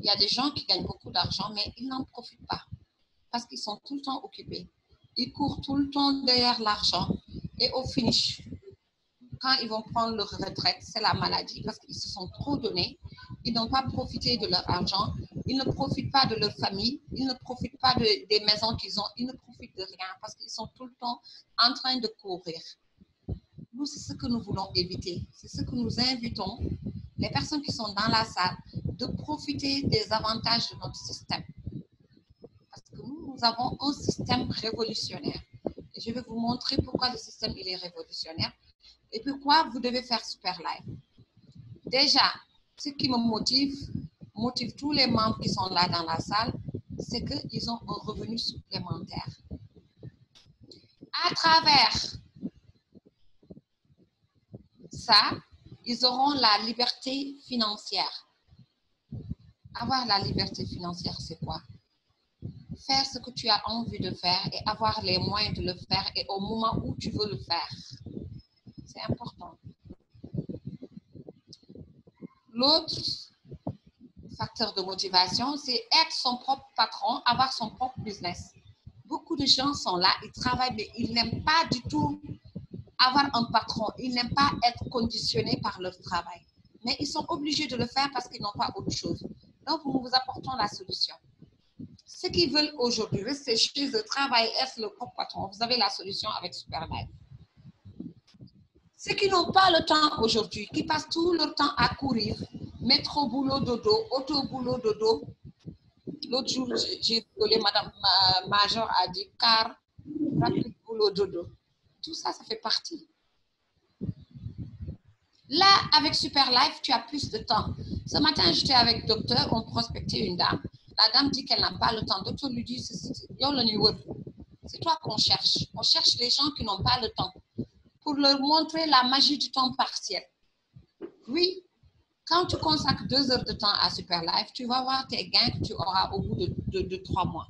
Il y a des gens qui gagnent beaucoup d'argent, mais ils n'en profitent pas parce qu'ils sont tout le temps occupés. Ils courent tout le temps derrière l'argent et au finish, quand ils vont prendre leur retraite, c'est la maladie parce qu'ils se sont trop donnés. Ils n'ont pas profité de leur argent. Ils ne profitent pas de leur famille. Ils ne profitent pas des maisons qu'ils ont. Ils ne profitent de rien parce qu'ils sont tout le temps en train de courir. Nous, c'est ce que nous voulons éviter. C'est ce que nous invitons les personnes qui sont dans la salle de profiter des avantages de notre système. Parce que nous avons un système révolutionnaire. Et je vais vous montrer pourquoi le système il est révolutionnaire et pourquoi vous devez faire Super Live. Déjà, ce qui me motive tous les membres qui sont là dans la salle, c'est qu'ils ont un revenu supplémentaire. À travers ça, ils auront la liberté financière. Avoir la liberté financière, c'est quoi? Faire ce que tu as envie de faire et avoir les moyens de le faire et au moment où tu veux le faire. C'est important. L'autre facteur de motivation, c'est être son propre patron, avoir son propre business. Beaucoup de gens sont là, ils travaillent, mais ils n'aiment pas du tout avoir un patron. Ils n'aiment pas être conditionnés par leur travail. Mais ils sont obligés de le faire parce qu'ils n'ont pas autre chose. Donc, nous vous apportons la solution. Ceux qui veulent aujourd'hui rester chez eux, travailler, être le propre patron, vous avez la solution avec Super Live. Ceux qui n'ont pas le temps aujourd'hui, qui passent tout leur temps à courir, métro, boulot, dodo, auto, boulot, dodo. L'autre jour, j'ai rigolé, Madame Major a dit car, rapide, boulot, dodo. Tout ça, ça fait partie. Là, avec Super Life, tu as plus de temps. Ce matin, j'étais avec le docteur, on prospectait une dame. La dame dit qu'elle n'a pas le temps. Le docteur lui dit, c'est toi qu'on cherche. On cherche les gens qui n'ont pas le temps pour leur montrer la magie du temps partiel. Oui, quand tu consacres 2 heures de temps à Super Life, tu vas voir tes gains que tu auras au bout de 3 mois.